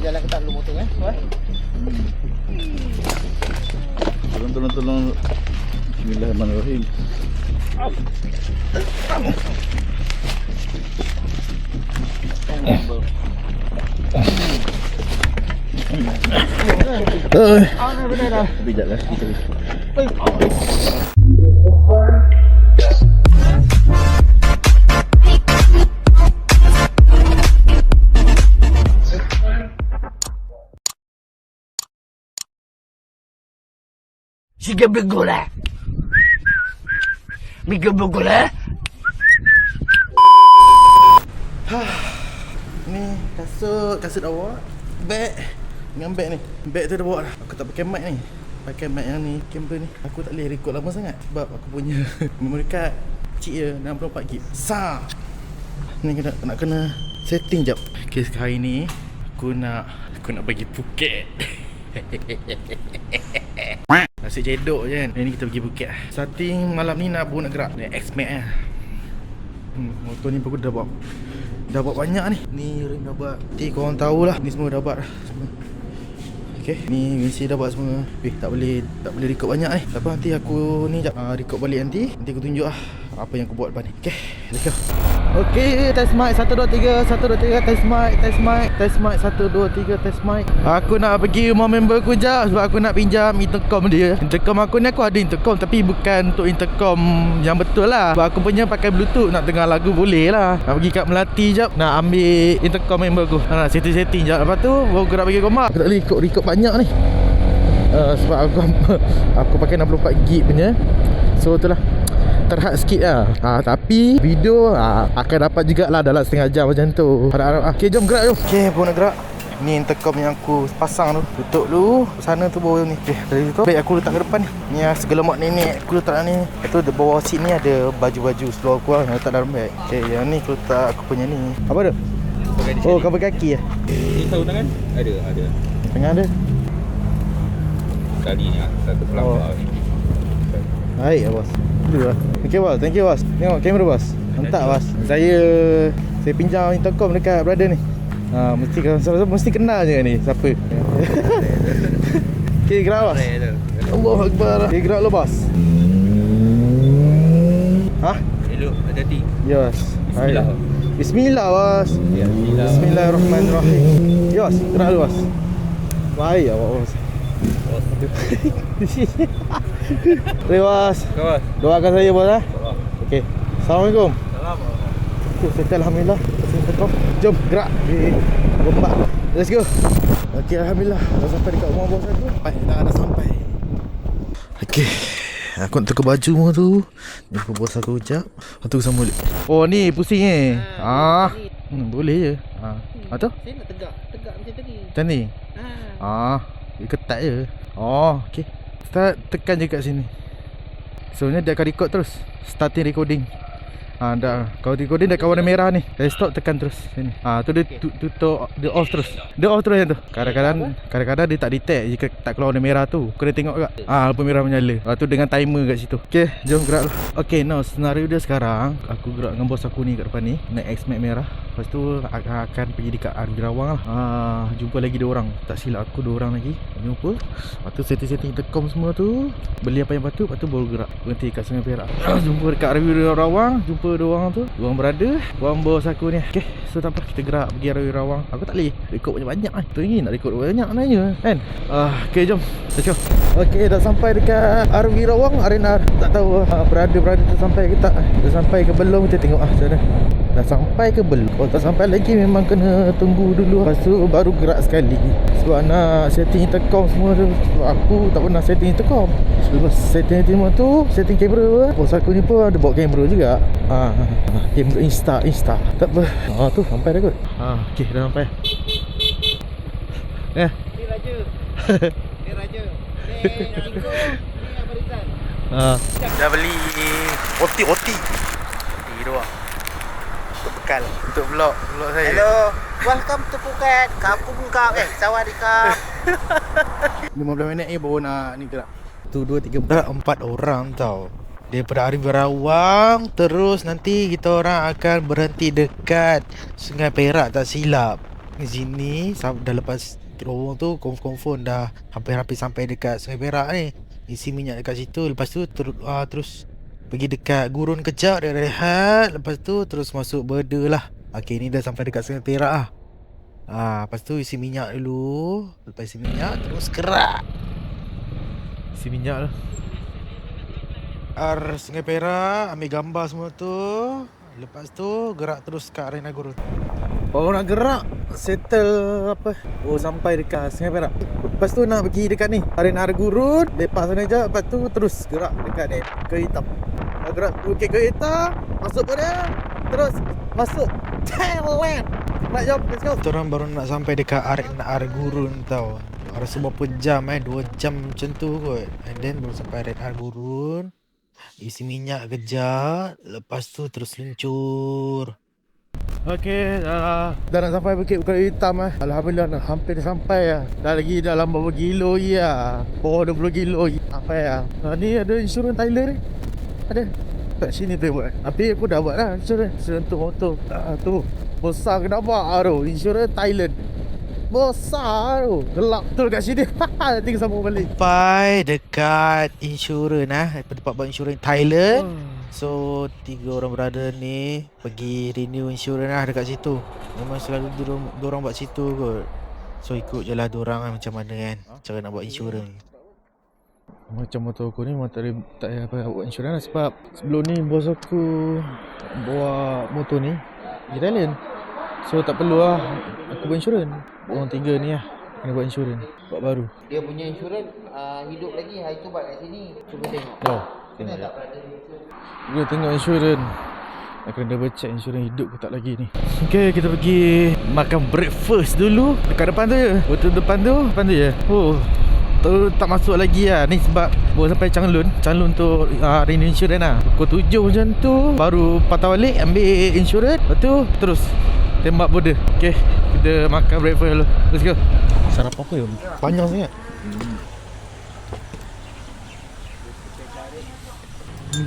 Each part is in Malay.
berjalan ke tak dulu motor Tolong. Bismillahirrahmanirrahim. Bijak lah kita. Siga bergula. Miga bergula. Ni kasut awak. Beg. Dengan beg ni. Beg tu dah bawa dah. Aku tak pakai mic ni. Pakai mic yang ni, kamera ni. Aku tak boleh record lama sangat sebab aku punya memory card kecil je, 64GB. Sah. Ni nak kena setting jap. Okay, hari ni aku nak pergi Phuket. Asyik cedok je kan. Hari ni kita pergi Phuket. Starting malam ni nak gerak ni X-Max lah. Motor ni aku dah buat banyak ni. Ni ring dah buat. Nanti korang tahulah. Ni semua dah buat dah semua. Okay, ni mesti dah buat semua. Tak boleh record banyak ni. Tak apa, nanti aku ni jap record balik nanti aku tunjuk lah apa yang aku buat lepas ni. Okay, let's go. Okay, test mic 1 2 3 1 2 3 test mic 1 2 3 test mic. Aku nak pergi rumah member aku jap sebab aku nak pinjam intercom dia. Intercom aku ni aku ada intercom tapi bukan untuk intercom yang betul lah. Sebab aku punya pakai bluetooth, nak dengar lagu boleh lah. Nak pergi kat Melati jap, nak ambil intercom member aku. Nak setting jap, lepas tu baru gerak pergi rumah. Aku tak boleh record banyak ni. Sebab aku pakai 64GB punya. So itulah, terhad sikit lah. Tapi video akan dapat jugalah dalam setengah jam macam tu. Harap-harap. Okay, jom gerak jom. Okay, pun nak gerak. Ni intercom yang aku pasang tu. Tutup dulu. Sana tu bawah ni. Okay, dari tu beg aku letak ke depan ni. Ni segelemak nenek aku letak ni. Lepas tu di bawah seat ni ada baju-baju seluar aku lah, letak dalam beg. Okay, yang ni aku letak aku punya ni. Apa tu? Oh, cover kaki lah. Ni tahu tangan? Ada. Tangan ada. Kali ni satu pelambak ni. Baik lah bos. Dulu lah. Okay bos, thank you bos. Tengok kamera bos. Hantar bos. Saya pinjam intercom dekat brother ni. Mesti kenal je ni siapa. Okay, gerak bos. Allahu Akbar. Okay, gerak lu bos. Elok, hati-hati. Yes. Bismillah. Bismillah bos. Ya, bismillah. Bismillahirrahmanirrahim. Yes, gerak lu bos. Baik awak bos. Terima kasih bos. Doakan saya bos lah. Okey. Assalamualaikum. Assalamualaikum. Okey, alhamdulillah. Jom gerak di Gombak. Let's go. Okey, alhamdulillah dah sampai dekat rumah bos aku. Dah sampai. Okey. Aku nak tukar baju semua tu. Ni aku bos aku jap. Lepas tu sambung balik. Oh ni pusing boleh je. Tu? Saya nak tegak macam tadi. Macam ni? Dia ketat je. Okey. Start tekan je kat sini. Sebenarnya dia akan record terus. Starting recording. Dah. Kalau recording dah warna merah ni. Dah stop, tekan terus sini. Tu dia tutup, dia off terus. Dia off terus yang tu. Kadang-kadang dia tak detect jika tak keluar warna merah tu. Kena tengok kat. Lampu merah menyala. Tu dengan timer kat situ. Okey, jom gerak dulu. Okey, now senario dia sekarang aku gerak dengan bos aku ni kat depan ni. Naik X-Max merah. Lepas tu akan pergi dekat RV Rawang lah. Jumpa lagi 2 orang. Tak silap aku 2 orang lagi jumpa. Lepas tu setting intercom semua tu. Beli apa yang patut. Lepas tu baru gerak berhenti kat Sungai Perak. Jumpa dekat RV Rawang. Jumpa 2 orang tu. 2 orang berada, 2 orang bos aku ni. Okay, so tak apa, kita gerak pergi RV Rawang. Aku tak boleh record banyak-banyak lah. Tu ingin nak record banyak nanya kan. Okay, jom. Let's go. Okay, dah sampai dekat RV Rawang Arena. Tak tahu berada tu sampai ke tak. Dah sampai ke belum, kita tengok macam mana. Dah sampai ke belum. Kalau tak sampai lagi memang kena tunggu dulu. Lepas tu baru gerak sekali. Sebab nak setting intercom semua tu. Sebab aku tak pernah setting intercom. Lepas setting tu, setting kamera. Bos aku ni pun ada bawa kamera juga. Kamera Insta. Tak apa. Tu sampai dah kot. Okay, dah sampai. Ni Raja. Ni Raja. Ni Anggo. Ni Abang Rizal. Dah beli oti doang. Untuk bekal, untuk vlog saya. Hello. Welcome to Phuket. Kampung kau. Sawadikap. 15 minit ni baru nak ni gerak. 1, 2, 3, 4 orang tau. Daripada RV Rawang, terus nanti kita orang akan berhenti dekat Sungai Perak tak silap. di sini dah lepas terowong tu confirm dah hampir-hampir sampai dekat Sungai Perak ni. Isi minyak dekat situ. Lepas tu terus pergi dekat gurun kejap, dia rehat. Lepas tu terus masuk border lah. Okey, ni dah sampai dekat Sungai Perak lah. Lepas tu isi minyak dulu. Lepas isi minyak terus kerak. Isi minyak lah. Sungai Perak, ambil gambar semua tu. Lepas tu gerak terus ke Arena Gurun. Baru nak gerak, settle apa? Sampai dekat Sungai Perak. Lepas tu nak pergi dekat ni Arena Gurun, lepas sana je. Lepas tu terus gerak dekat ni Kayu Hitam. Nak gerak Bukit Kayu Hitam, masuk pada, terus masuk Thailand. Nak jump, let's go. Kita orang baru nak sampai dekat Arena Gurun tau. Rasa berapa jam 2 jam macam tu kot. And then baru sampai Arena Gurun. Isi minyak kejap. Lepas tu terus luncur. Okey, dah nak sampai Bukit Kayu Hitam Alhamdulillah, hampir dah sampai lah. Dah lagi dalam berapa kilo je lah. Bawah 20 kilo je sampai lah. Ni ada insurans Thailand ni. Ada kat sini tu buat. Tapi aku dah buat lah insurans untuk motor. Tu besar kena buat tu. Insurans Thailand besar tu. Gelap betul kat sini. Nanti sambung balik. Sampai dekat insurans tempat buat insurans Thailand. So 3 orang brother ni pergi renew insurans dekat situ. Memang selalu diorang buat situ kot. So ikut je lah diorang macam mana kan cara nak buat insurans. Macam motor aku ni memang tak payah buat insurans lah. Sebab sebelum ni bos aku bawa motor ni di Thailand. So tak perlu lah aku buat insurans. Orang 3 ni lah kena buat insurans. Buat baru. Dia punya insurans hidup lagi. Hari tu buat kat sini. Cuba tengok. Tengok tak? Kita tengok insurans. Nak kena double check insurans hidup ke tak lagi ni. Okay, kita pergi makan breakfast dulu. Dekat depan tu je. Betul depan tu je. Tu tak masuk lagi lah. Ni sebab baru sampai Changlun tu renew insurans lah. Pukul 7 macam tu baru patah balik ambil insurans. Lepas tu terus tembak border. Okay, kita makan breakfast dulu. Let's go. Sarapan apa ya? Panjang sangat.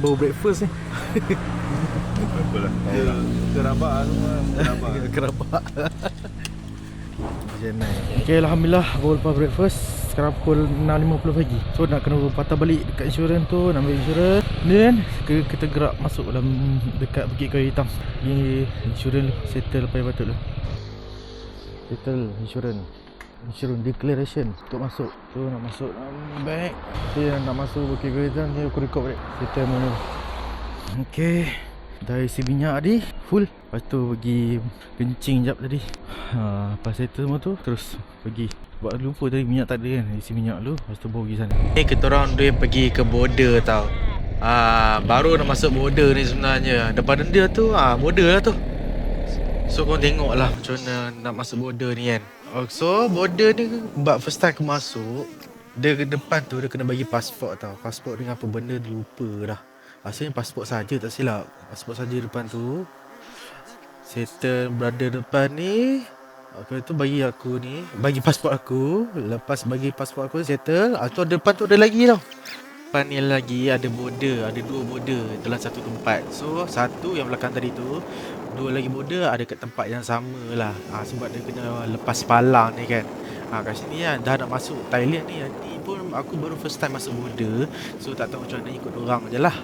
Bau breakfast ni. Apalah. Kerabak semua. Kerabak. Okay, Alhamdulillah baru lepas breakfast. Sekarang pukul 6.50 pagi. So nak kena patah balik dekat insurans tu, nak ambil insurans. Then kita gerak masuk dalam dekat Bukit Kayu Hitam. Ni insurans settle lepas patut tu. Settle insurans declaration untuk masuk. Tu nak masuk back. Nak masuk Bukit Kayu Hitam ni aku record balik. Settle mana. Okay, dah isi minyak tadi full. Lepas tu pergi kencing jap tadi. Lepas settle semua tu terus pergi. Buat lupa tadi minyak tak ada kan. Isi minyak dulu. Lepas tu baru pergi sana. Ni kita orang dia pergi ke border tau. Baru nak masuk border ni sebenarnya. Depan dia tu border lah tu. So korang tengok lah macam mana nak masuk border ni kan. So border ni buat first time aku masuk. Dia ke depan tu dia kena bagi pasport tau. Pasport dengan apa benda dia lupa dah. Asalnya pasport saja tak silap. Pasport saja depan tu. Settle brother depan ni. Okay, tu bagi aku ni, bagi pasport aku. Lepas bagi pasport aku settle. Tu depan tu ada lagi tau. Depan ni lagi ada border, ada 2 border dalam satu tempat. So satu yang belakang tadi tu, 2 lagi border ada kat tempat yang sama lah. Sebab dia kena lepas palang ni kan. Kat sini kan dah nak masuk Thailand ni. Ni pun aku baru first time masuk border. So tak tahu macam mana ikut dorang je lah.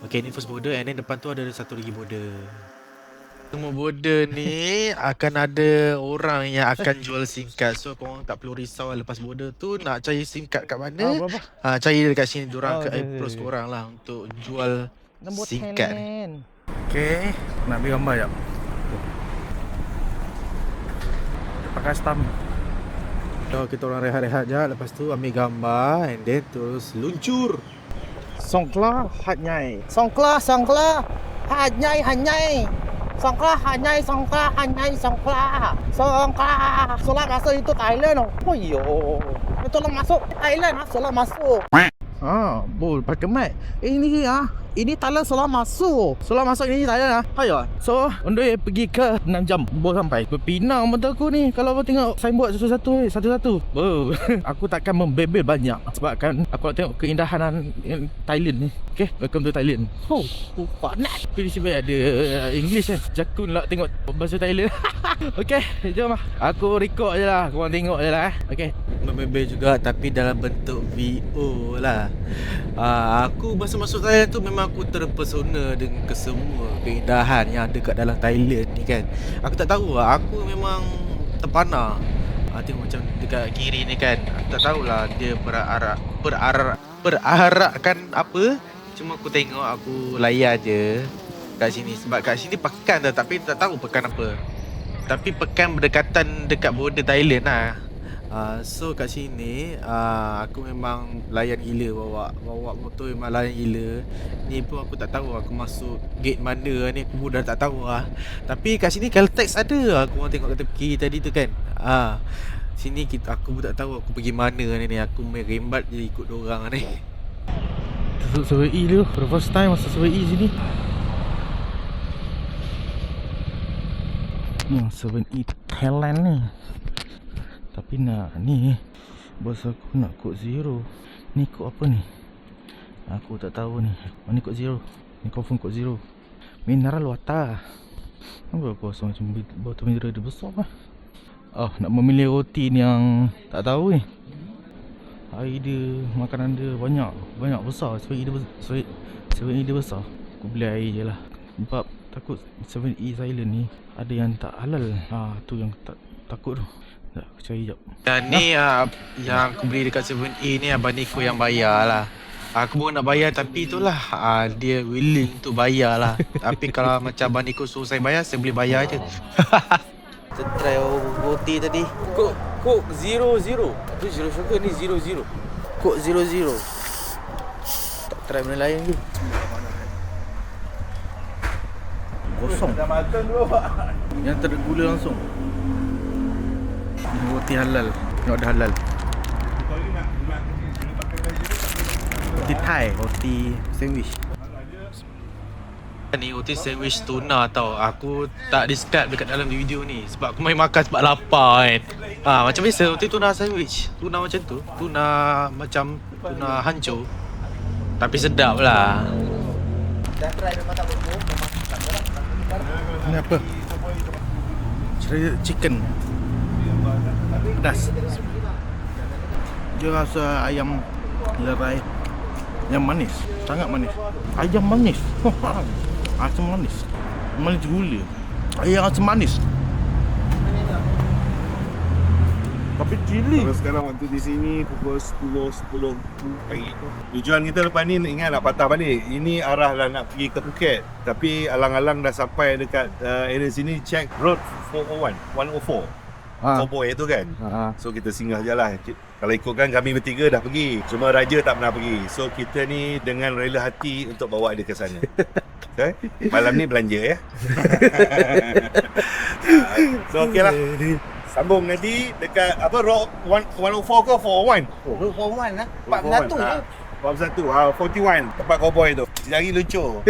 Okay, ni first border and then depan tu ada satu lagi border. Semua border ni akan ada orang yang akan jual SIM card. So korang tak perlu risau lepas border tu nak cari SIM card kat mana. Cari dekat sini, diorang akan approach korang lah untuk jual SIM card. Okay, nak ambil gambar jap. Pakai stamp. So kita orang rehat-rehat je. Lepas tu ambil gambar and then terus luncur. Songkla hat nyai. Songkla hat nyai. Songkla hanyai, Songkla. Solat masuk itu Thailand. Oh yo. Itu lah masuk Thailand, solat masuk. Boleh pakai mic. Ini Thailand solar masuk. Solar masuk ini Thailand Ayo. So, untuk pergi ke 6 jam baru sampai. Berpinang mata aku ni kalau kau tengok signboard satu-satu. Aku takkan membebel banyak sebabkan aku nak tengok keindahan Thailand ni. Okay, welcome to Thailand. Panas. Di sini ada English kan. Jakun lah tengok bahasa Thailand. Okay, jom lah. Aku record je lah. Korang tengok je lah Okay. Membebel juga tapi dalam bentuk VO lah. Aku masa masuk Thailand tu memang aku terpesona dengan kesemua keindahan yang ada kat dalam Thailand ni kan. Aku tak tahu lah, aku memang terpana. Tengok macam dekat kiri ni kan. Aku tak tahulah dia berarakkan apa. Cuma aku tengok, aku layan je kat sini. Sebab kat sini pekan dah, tapi tak tahu pekan apa. Tapi pekan berdekatan dekat border Thailand lah. So kat sini aku memang layan gila bawa motor, memang layan gila. Ni pun aku tak tahu aku masuk gate mana ni, aku dah tak tahu lah. Tapi kat sini Caltex ada. Aku orang tengok kat tepi tadi tu kan. Sini aku pun tak tahu aku pergi mana ni. Aku merembat je ikut dorang ni. Duduk SWI tu, for the first time masuk SWI sini. Yang 7E Thailand ni. Tapi ni bos aku nak kod zero. Ni kod apa ni? Aku tak tahu ni. Ni kod zero. Ni confirm kod zero. Mineral water. Nampak kosong macam botol mineral dia besar lah. Nak memilih roti ni yang tak tahu ni. Air dia, makanan dia banyak besar. 7E dia besar. Aku beli air je lah. Sebab takut 7E Thailand ni ada yang tak halal. Tu yang takut tu. Tak, aku cari jap. Dan ni yang aku beli dekat 7E ni Abang Niko yang bayar lah. Aku pun nak bayar tapi itulah dia willing untuk bayar lah. Tapi kalau macam Abang Niko suruh saya bayar, saya boleh bayar je. Kita try roti tadi. Coke 00. Tu zero sugar, ni 00. Coke 00. Tak try benda lain ke? Kosong. Dah matang dulu pak. Yang tak ada gula langsung. Ini roti halal. Tengok ada halal. Roti Thai, roti sandwich. Ni roti sandwich tuna tau. Aku tak describe dekat dalam video ni sebab aku main makan sebab lapar kan. Macam biasa roti tuna sandwich. Tuna macam tu. Tuna macam tuna hancur. Tapi sedap lah. Dah try memang tak berbau. Ini apa? Chicken. Pedas. Dia rasa ayam lerai yang manis, sangat manis. Ayam manis. Asam manis. Manis gula. Ayam asam manis. Tapi cili. Kalau sekarang waktu di sini pukul 10 pagi. Tujuan kita lepas ni ingat nak patah balik. Ini arah lah nak pergi ke Phuket. Tapi alang-alang dah sampai dekat area sini, check road 401, 104. Cowboy tu kan. So kita singgah je lah. Kalau ikutkan kami bertiga dah pergi. Cuma Raja tak pernah pergi. So kita ni dengan rela hati untuk bawa dia ke sana. Okay? Malam ni belanja ya. So okey lah. Sambung nanti dekat apa road 104 ke 401? Road 401 lah. 41 je. 41, 41 tempat cowboy tu. Jari luncur.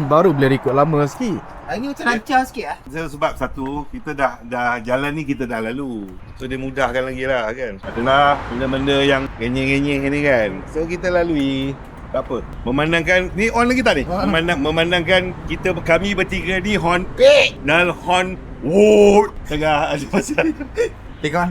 Baru boleh record lama sikit. Ini macam lancar sikit lah. Sebab satu, kita dah jalan ni kita dah lalu. So dia mudahkan lagi lah kan. Adalah benda-benda yang genyeh-genyeh ni kan. So kita lalui. Tak apa. Memandangkan ni on lagi tak ni? Memandangkan kami bertiga ni horn dan horn tengah ada pasal. Dia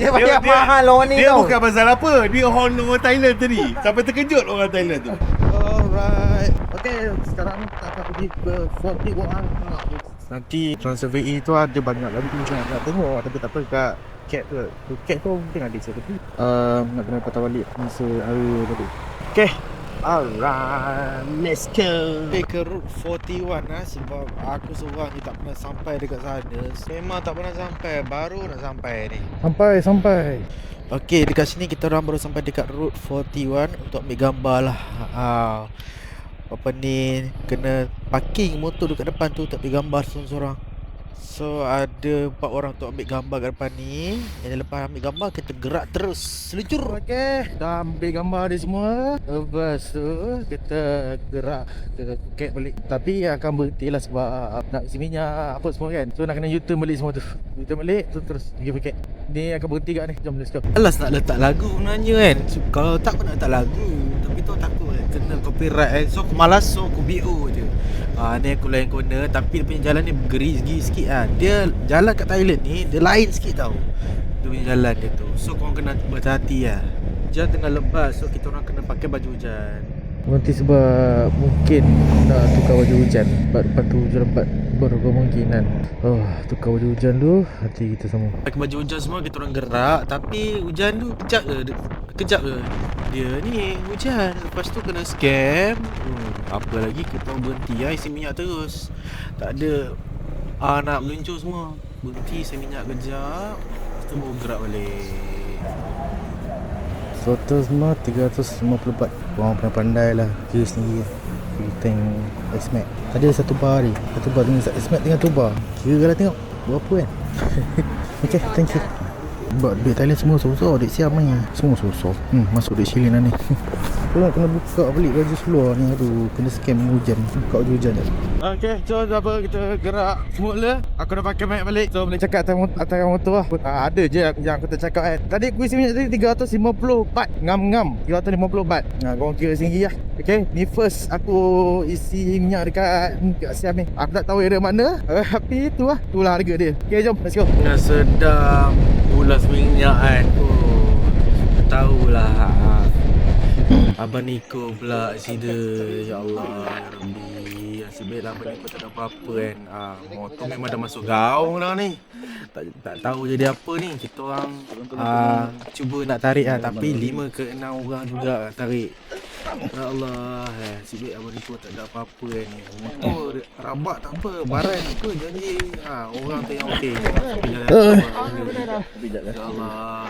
banyak mahal orang ni dia tau. bukan pasal apa. Dia horn orang Thailand tadi. Sampai terkejut orang Thailand tu. Alright. Okay, sekarang kita akan pergi ke 41. Nanti Trans7E tu ada banyak lagi yang nak tengok. Tapi tak apa kat Cat tu. Cat tu mungkin ada seperti nak kena patah balik masa area tadi. Okay. Alright, let's go. Ke route 41 lah. Sebab aku seorang ni tak pernah sampai dekat sana. Memang tak pernah sampai. Baru nak sampai ni. Sampai. Okay, dekat sini kita orang baru sampai dekat route 41 untuk ambil gambar lah. Apa ni, kena parking motor dekat depan tu tak ambil gambar seorang-seorang. So ada 4 orang tu ambil gambar kat depan ni. Yang lepas ambil gambar kita gerak terus seluncur. Okey, dah ambil gambar dia semua. Lepas tu kita gerak ke Phuket balik. Tapi akan berhenti lah sebab nak isi minyak apa semua kan. So nak kena U-turn balik semua tu. U-turn balik tu terus pergi Phuket. Ni akan berhenti kat ni. Jom let's go. Alas nak letak lagu sebenarnya kan. So, kalau tak aku nak letak lagu. Tapi tu takut kan kena copyright kan. So aku malas, so aku BO je. Ni aku lain corner. Tapi dia punya jalan ni bergeri sikit lah. Dia jalan kat Thailand ni dia lain sikit tau. Dia punya jalan dia tu. So korang kena berhati-hati lah. Hujan tengah lebat. So kita orang kena pakai baju hujan. Berhenti sebab mungkin nak tukar baju hujan. Sebab depan tu hujan lebat berkemungkinan. Tukar baju hujan dulu. Hati kita semua. Pakai baju hujan semua kita orang gerak. Tapi hujan tu kejap je dia ni hujan. Lepas tu kena scam. Apa lagi kita orang berhenti lah isi minyak terus. Tak ada nak meluncur semua. Berhenti isi minyak kejap. Lepas tu baru gerak balik. Total semua 350 baht. Korang pandai lah kira sendiri lah. Kira tank X-Max. Tadi ada satu bar ni. Satu bar dengan X-Max tinggal tu bar. Kira lah tengok berapa kan. Okay, thank you. Buat duit Thailand semua susah. Duit siam ni semua susah. Masuk duit Shilin lah ni. Kena buka balik baju seluar ni. Aduh, kena scam hujan. Buka baju hujan je. Okay, so apa kita gerak semula. Aku dah pakai mic balik. So boleh cakap atas motor lah. Ada je yang aku tercakap kan. Tadi aku isi minyak tadi 350 baht. Ngam-ngam 350 baht. Korang kira sendiri lah. Okay, ni first aku isi minyak dekat Siam ni. Aku tak tahu area mana. Tapi itulah harga dia. Okay, jom let's go. Dah sedap ulas minyak kan. Tahulah. Abang Niko pula sida. Ya Allah, ya Rabbi. Nasib baik Abang Niko tak ada apa-apa kan. Motor memang dah masuk gaung dah ni. Tak tahu jadi apa ni. Kita orang cuba nak tarik lah. Tapi 5 ke 6 orang juga tarik. Ya Allah, nasib baik Abang Niko tak ada apa-apa kan. Motor rabak tak apa. Baran apa jadi orang tu yang okey. Ya Allah.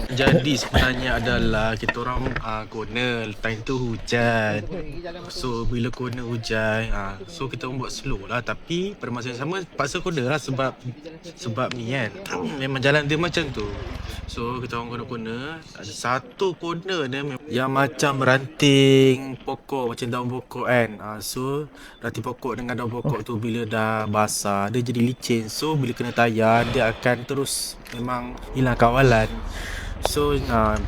Jadi sebenarnya adalah kita orang corner time tu hujan. So bila corner hujan so kita orang buat slow lah. Tapi pada masa yang sama paksa corner lah sebab ni kan memang jalan dia macam tu. So kita orang corner ada satu corner dia yang macam ranting pokok, macam daun pokok kan. So ranting pokok dengan daun pokok tu bila dah basah dia jadi licin. So bila kena tayar dia akan terus memang hilang kawalan. So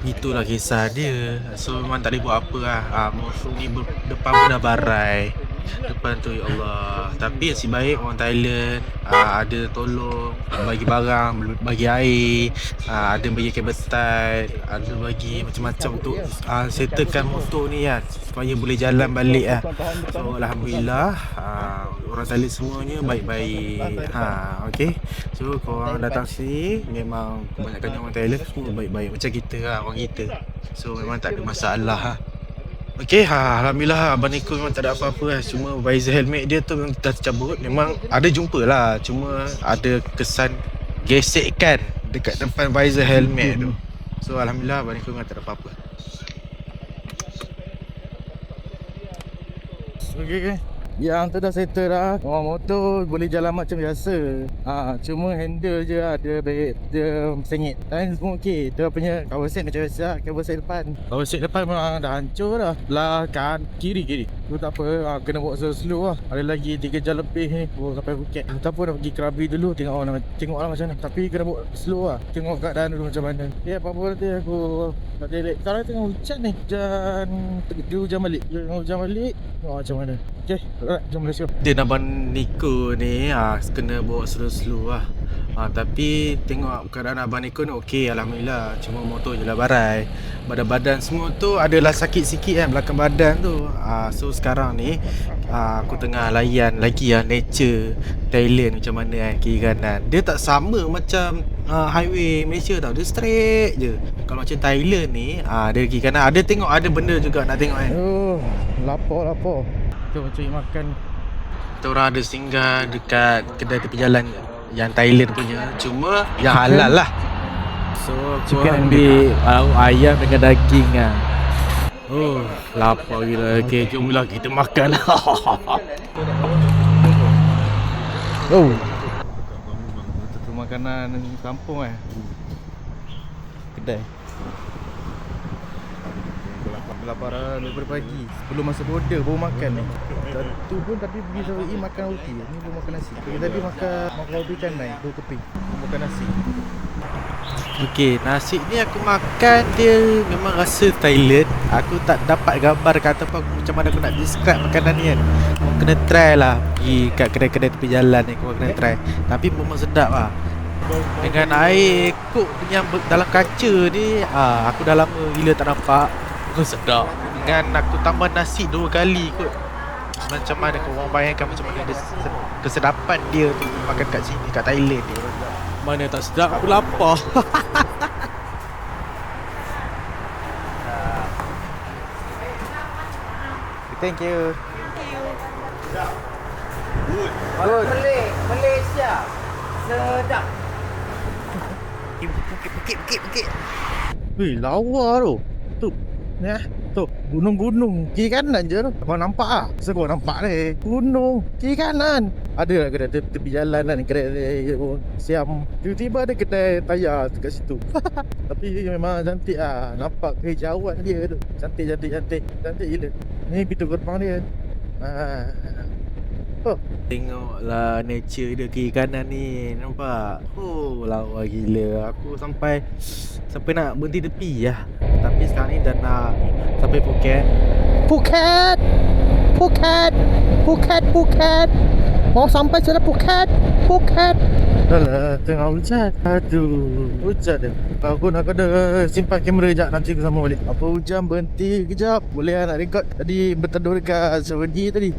itulah kisah dia. So memang tak boleh buat apa lah. Musuh ni depan pun dah barai. Depan tu ya Allah. Tapi nasib baik orang Thailand ada tolong bagi barang, bagi air, ada bagi kabel tie, ada bagi macam-macam untuk settlekan motor ni kan supaya boleh jalan balik lah. So alhamdulillah orang Thailand semuanya baik-baik. Okay. So korang datang sini memang kebanyakan orang Thailand semua baik-baik macam kita lah, orang kita. So memang tak ada masalah lah. Okay, alhamdulillah Abang Niko memang tak ada apa-apa lah. Cuma visor helmet dia tu memang dah tercabut. Memang ada jumpa lah. Cuma ada kesan gesekkan dekat depan visor helmet tu. So alhamdulillah Abang Niko memang tak ada apa-apa. Okay. Yang tu dah settle dah. Motor boleh jalan macam biasa. Cuma handle je lah. Dia sengit. Dan semua okey. Dia punya cover set macam biasa. Cover set depan. Cover set depan memang dah hancur dah. Belah kan kiri. Tu tak apa. Kena bawa slow lah. Ada lagi 3 jam lebih ni. Sampai Phuket. Tak apa, nak pergi Krabi dulu. Tengok lah macam mana. Tapi kena bawa slow lah. Tengok keadaan dulu macam mana. Ya, apa-apa nanti aku tak delete. Sekarang tengah hujan ni. Hujan balik. Tengok macam mana. Okay. Jom let's go. Dia Abang Niko ni kena bawa slow-slow lah. Tapi tengok keadaan Abang Niko ni okey alhamdulillah. Cuma motor je lah barai. Badan-badan semua tu adalah sakit sikit kan belakang badan tu. So sekarang ni aku tengah layan lagi nature Thailand macam mana kan kiri kanan. Dia tak sama macam highway Malaysia tau. Dia straight je. Kalau macam Thailand ni dia kiri kanan ada tengok ada benda juga nak tengok kan. Lapar. Kita cari makan. Kita orang ada singgah dekat kedai tepi jalan yang Thailand punya. Cuma yang halal lah. So aku ambil ayam dengan daging lah. Lapar gila. Okay, jomlah kita makan lah. Oh. Itu makanan kampung kedai. Kelaparan daripada pagi. Sebelum masuk border baru makan ni. Satu pun tadi pergi Sawi makan roti. Ni baru makan nasi. Tadi makan roti canai, 2 keping. Makan nasi. Okey, nasi ni aku makan dia memang rasa Thailand. Aku tak dapat gambar kata apa macam mana aku nak describe makanan ni kan. Kau kena try lah pergi kat kedai-kedai tepi jalan ni, kau kena try. Tapi memang sedap lah. Dengan air kok yang dalam kaca ni, aku dah lama gila tak nampak. Memang sedap. Dengan aku tambah nasi 2 kali kot. Macam mana kau orang bayangkan macam mana dia kesedapan dia tu makan kat sini, kat Thailand ni. Mana tak sedap, aku lapar. Thank you. Good. Malaysia. Sedap. Bukit. Weh, lawa tu. Tu. Tu, gunung-gunung kiri kanan je tu. Kau nampak ah? Masa kau nampak ni gunung kiri kanan. Ada kedai tepi jalan lah ni, kedai siam. Tiba-tiba ada kedai tayar dekat situ. Tapi memang cantik ah. Nampak kehijauan dia tu. Cantik gila. Ni pintu gerbang dia. Tengoklah nature dia kiri kanan ni. Nampak? Oh, lawa gila. Aku sampai nak berhenti tepi lah. Tapi sekarang ni dah nak sampai Phuket. Mau sampai sudah Phuket. Dah tengah hujan. Aduh, hujan dia. Aku nak kena simpan kamera sekejap, nanti aku sama balik. Apa hujan berhenti kejap. Boleh nak record. Tadi berteduh dekat Sawadee tadi.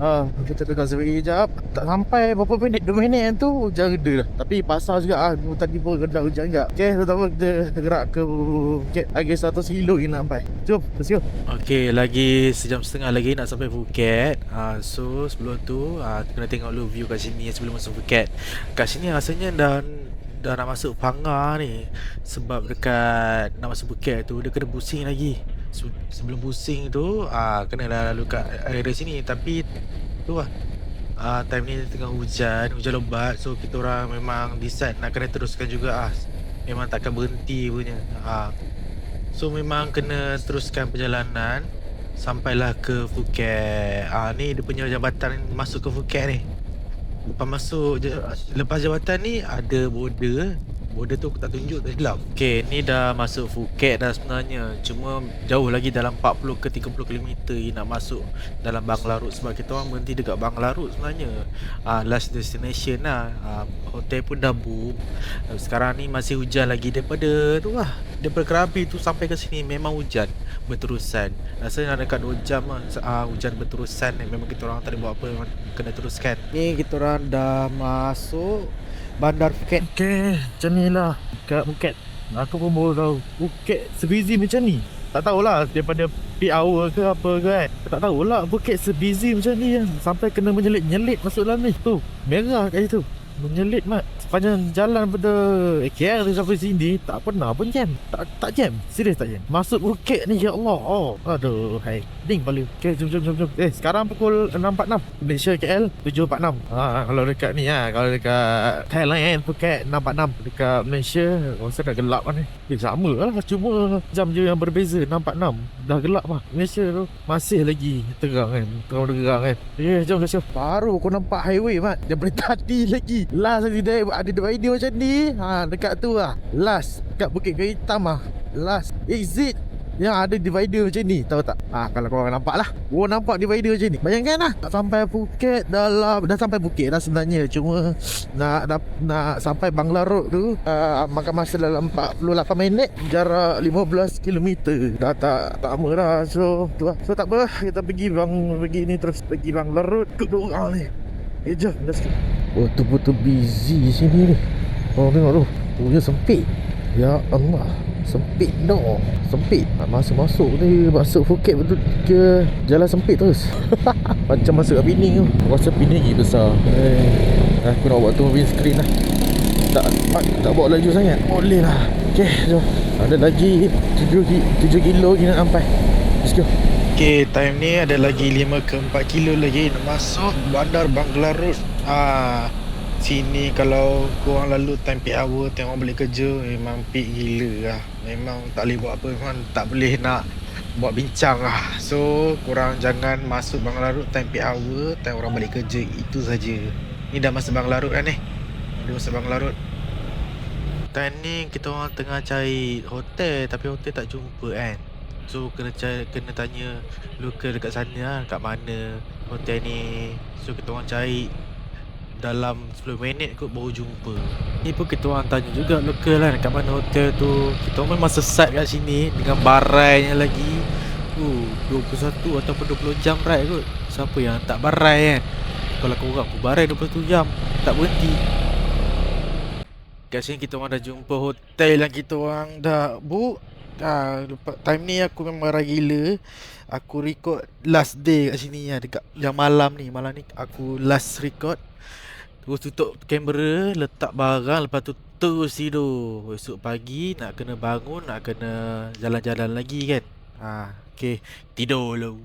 Berteduh dekat Sawadee kejap. Tak sampai berapa minit, 2 minit tu hujan reda dah. Tapi pasal juga tadi pun reda hujan juga. Okay, terutama kita gerak ke Phuket. Lagi 100 kilo kita nak sampai. Jom, let's go. Okay, lagi sejam setengah lagi nak sampai Phuket. So sebelum tu kena tengok dulu view kat sini sebelum masuk Phuket. Kat sini rasanya dah nak masuk Phangar ni. Sebab dekat nak masuk Phuket tu dia kena pusing lagi. Sebelum pusing tu kena lalu kat area sini. Tapi tu lah, time ni tengah hujan lebat. So kita orang memang decide nak kena teruskan juga memang takkan berhenti punya. So memang kena teruskan perjalanan sampailah ke Phuket. Ni dia punya jabatan masuk ke Phuket ni. Lepas jabatan ni ada border tu aku tak tunjuk, tak silap. Okay, ni dah masuk Phuket dah sebenarnya. Cuma jauh lagi, dalam 40 ke 30 km nak masuk dalam Banglarut. Sebab kita orang berhenti dekat Banglarut sebenarnya. Last destination lah. Hotel pun dah book. Sekarang ni masih hujan lagi. Daripada Krabi tu sampai ke sini memang hujan berterusan. Rasanya dekat 2 jam lah. Hujan berterusan. Memang kita orang tak ada buat apa, memang kena teruskan. Ni kita orang dah masuk Bandar Phuket. Okay, macam ni lah kat Phuket. Aku pun baru tahu Phuket sebusy macam ni. Tak tahulah daripada peak hour ke apa ke kan. Tak tahulah Phuket sebusy macam ni kan. Sampai kena menyelit-nyelit masuk dalam ni. Tu, merah kat situ. Menyelit mat. Sepanjang jalan pada KL sampai sini tak pernah pun jam. Tak jam. Serius tak jam. Masuk Phuket ni, ya Allah. Aduh, hai. Ding paling. Okay, jom. Sekarang pukul 6.46. Malaysia KL 7.46. Kalau dekat ni kalau dekat Thailand Phuket 6.46. Dekat Malaysia rasa dah gelap kan ni. Sama lah, cuma jam je yang berbeza. 6.46 dah gelap lah. Malaysia tu masih lagi terang kan. Terang kan. Jom. Baru aku nampak highway mat. Daripada tadi lagi. Last ada video macam ni. Dekat tu lah. Last dekat Bukit Kayu Hitam lah. Last exit yang ada divider macam ni. Tahu tak? Kalau korang nampak lah. Korang nampak divider macam ni. Bayangkan lah. Tak sampai Phuket dah sampai Phuket dah sebenarnya. Cuma nak sampai Banglarut tu makan masa dalam 48 minit. Jarak 15 km. Dah tak lama dah. So tu lah. So tak apa, kita pergi ni terus pergi Banglarut. Kedua orang ni. Jom, let's go. Betul-betul busy sini ni. Tengok tu. Tu sempit. Ya Allah. Sempit dah. Sempit. Masuk ni, masuk Phuket betul ke jalan sempit terus. Macam masuk kat Pening tu. Aku rasa Pening lagi besar. Aku nak buat tu windscreen lah. Tak bawa laju sangat. Boleh lah. Okay, jom. Ada lagi 7 kilo lagi nak sampai. Let's go. Okay, time ni ada lagi 5 ke 4 kilo lagi nak masuk Bandar Banglarut. Sini kalau korang lalu time peak hour tengok balik kerja, memang peak gila lah. Memang tak boleh buat apa, memang tak boleh nak buat bincang lah. So korang jangan masuk bang larut time peak hour, time orang balik kerja, itu saja. Ni dah masa bang larut kan ni? Dah masa bang larut. Time ni kita orang tengah cari hotel, tapi hotel tak jumpa kan. So kena tanya local dekat sana lah, kat mana hotel ni. So kita orang cari dalam 10 minit kot baru jumpa. Ni pun kita orang tanya juga lokal kan, kat mana hotel tu. Kita orang memang sesat kat sini dengan barainya lagi. 21 ataupun 20 jam ride kot. Siapa yang tak barai kan? Kalau korang aku barai 21 jam, tak berhenti. Kat sini kita orang dah jumpa hotel yang kita orang dah book. Time ni aku memang marah gila. Aku record last day kat sini ya, dekat yang malam ni aku last record. Terus tutup kamera, letak barang, lepas tu terus tidur. Esok pagi nak kena bangun, nak kena jalan-jalan lagi kan. Okay, tidur dulu.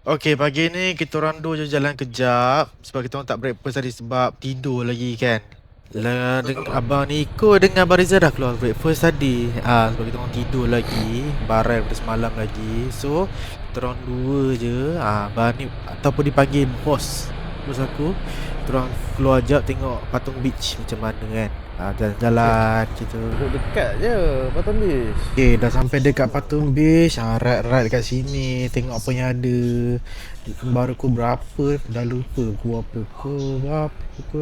Okay, pagi ni kita orang dua je jalan kejap. Sebab kita orang tak breakfast tadi sebab tidur lagi kan. Abang Niko dengan Abang Rizal dah keluar breakfast tadi. Sebab kita orang tidur lagi, barai daripada semalam lagi. So kita orang dua je. Abang ni ataupun dipanggil bos aku. Kita orang keluar jap tengok Patung Beach macam mana kan. Jalan-jalan kita. Dekat je Patung Beach. Okay, dah sampai dekat Patung Beach. Ride-ride dekat sini, tengok apa yang ada. Baru pukul berapa, dah lupa pukul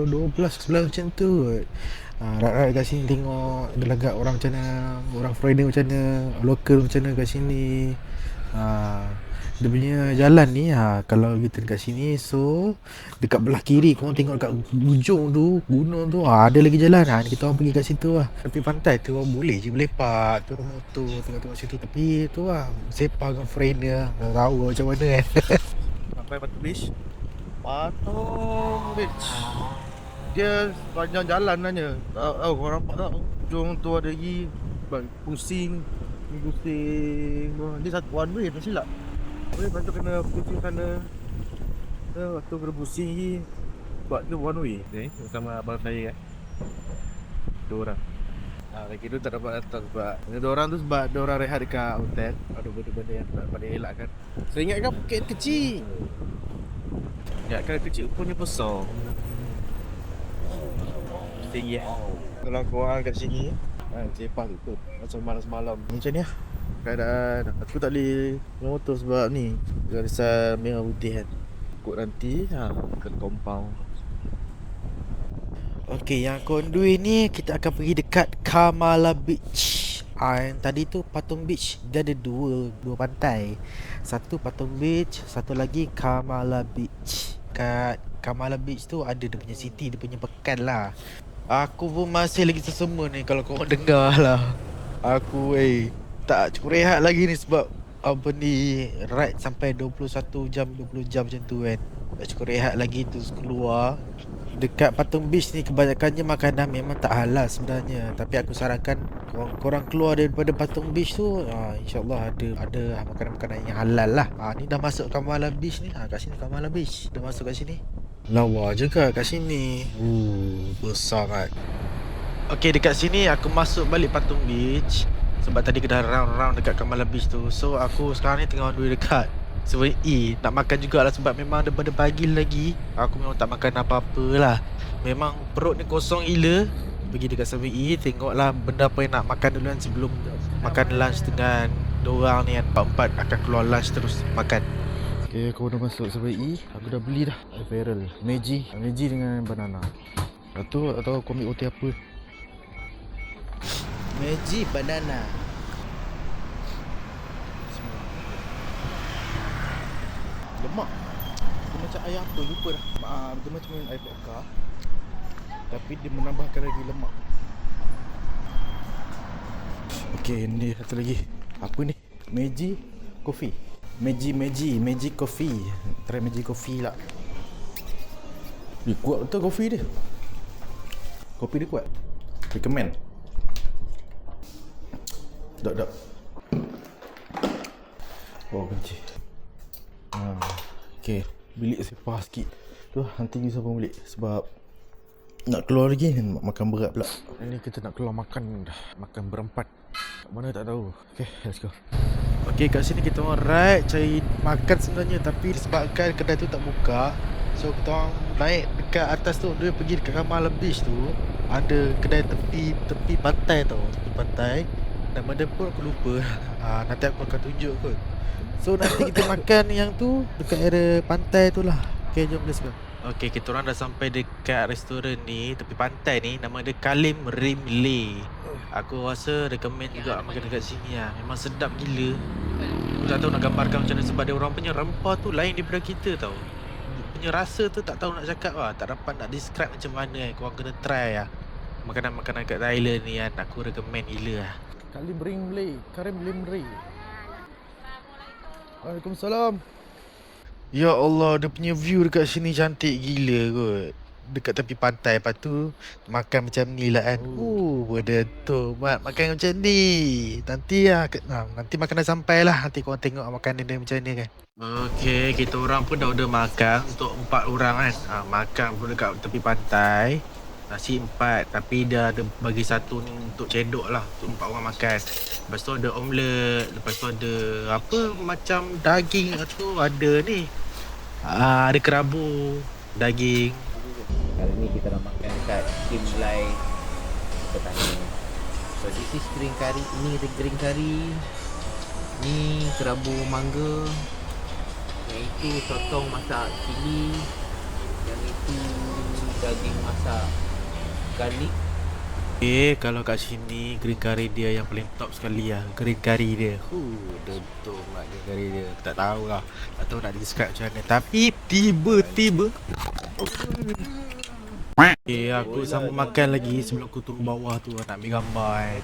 12 11 macam tu kot. Ride-ride kat sini tengok gelagat orang macam mana, orang foreigner macam mana, local macam mana kat sini. Dia punya jalan ni, kalau kita dekat sini, so dekat belah kiri korang tengok dekat ujung tu, gunung tu, ada lagi jalan. Kita orang pergi kat situ lah. Tapi pantai tu orang boleh je melepak, turun motor tengok-tengok situ. Tapi tu lah, sepak dengan foreigner, dah tahu macam mana kan. Sampai Patung Beach. Patung Beach. Dia sepanjang jalan aja. Tahu kau nampak tak? Ujung tu ada lagi pusing. Dia satu one way tak silap. Lepas tu kena pusing sana. Lepas tu kena pusing lagi. Sebab tu one way. Ni sama abang saya kan. Dua orang. Lagi tu tak dapat datang sebab dua orang tu sebab dia orang rehat dekat hotel. Ada benda-benda yang tak pada elak kan. Saya ingatkan Phuket kecil. Ingatkan kecil pun dia besar. Tinggi kalau korang kat sini cepat tu macam malam-malam macam ni lah keadaan. Aku tak boleh motor sebab ni garisan merah putih kan. Takut nanti ke compound. Okay, yang kondui ni kita akan pergi dekat Kamala Beach. Yang tadi tu Patung Beach. Dia ada dua pantai. Satu Patung Beach, satu lagi Kamala Beach. Kat Kamala Beach tu ada dia punya city, dia punya pekan lah. Aku pun masih lagi tersema ni kalau korang dengar lah. Aku tak cukup rehat lagi ni sebab apa ni, ride sampai 21 jam 20 jam macam tu kan. Tak cukup rehat lagi tu keluar. Dekat Patung Beach ni kebanyakannya makanan memang tak halal sebenarnya. Tapi aku sarankan korang keluar daripada Patung Beach tu, InsyaAllah ada makanan-makanan yang halal lah. Ni dah masuk Kamala Beach ni. Kat sini Kamala Beach. Dah masuk kat sini. Lawa juga kat sini. Besar kan. Okay, dekat sini aku masuk balik Patung Beach. Sebab tadi kita dah round-round dekat Kamala Beach tu. So aku sekarang ni tengah on the way dekat 7E. Nak makan jugalah sebab memang daripada pagi lagi aku memang tak makan apa-apa lah. Memang perut ni kosong gila. Pergi dekat 7E, tengoklah benda apa yang nak makan duluan sebelum makan lunch dengan diorang ni kan. Empat-empat akan keluar lunch terus makan. Okay, aku dah masuk 7E. Aku dah beli dah apparel Meiji dengan banana. Atau aku ambil roti apa? Meiji banana. Lemak. Dia macam air apa, lupa dah. Dia macam air vodka, tapi dia menambahkan lagi lemak. Okay, ni satu lagi. Apa ni? Meiji Coffee. Meiji Coffee. Try Meiji Coffee lah. Kuat betul kopi dia. Kopi dia kuat. Recommend. Dok. Oh, benci. Okay, bilik sepah sikit. Tu nanti you sambung balik sebab nak keluar lagi makan berat pula. Ini kita nak keluar makan dah. Makan berempat. Kat mana tak tahu. Okay, let's go. Okay, kat sini kita orang ride cari makan sebenarnya, tapi disebabkan kedai tu tak buka, so kita orang naik dekat atas tu. Dia pergi dekat Kamala Beach tu. Ada kedai tepi pantai tau. Tepi pantai. Nama dia pun aku lupa. Nanti aku akan tunjuk kot. So nanti kita makan yang tu dekat area pantai tu lah. Okay, jom let's go. Okay, kita orang dah sampai dekat restoran ni, tepi pantai ni. Nama dia Kalim Rimley. Aku rasa recommend juga makan dekat sini lah. Memang sedap gila. Aku tak tahu nak gambarkan macam mana sebab dia orang punya rempah tu lain daripada kita tau. Punya rasa tu tak tahu nak cakap lah. Tak dapat nak describe macam mana kan. Korang kena try lah. Makanan-makanan kat Thailand ni kan. Aku recommend gila lah. Kalim Rimley. Waalaikumsalam. Ya Allah, dia punya view dekat sini cantik gila kot. Dekat tepi pantai, lepas tu makan macam ni lah kan. Betul Mat, makan macam ni. Nanti lah, nanti makan dah sampai lah. Nanti korang tengok makanan dia macam ni kan. Okay, kita orang pun dah order makan untuk 4 orang kan. Makan pun dekat tepi pantai. Nasi 4, tapi dia ada bagi satu ni untuk cedok lah, untuk 4 orang makan. Lepas tu ada omelette, lepas tu ada apa macam daging tu ada ni. Ada kerabu, daging. Kali ni kita nak makan kat Kimlai Petani. So this is green curry. Ini green curry. Ni kerabu mangga. Yang itu sotong masak cili. Yang itu daging masak garlic. Kalau kat sini green curry dia yang paling top sekali lah. Green curry dia betul mak green curry dia. Tak tahu lah, tak tahu nak describe macam mana. Tapi tiba-tiba aku sambung makan lagi sebelum aku turun bawah tu nak ambil gambar kan.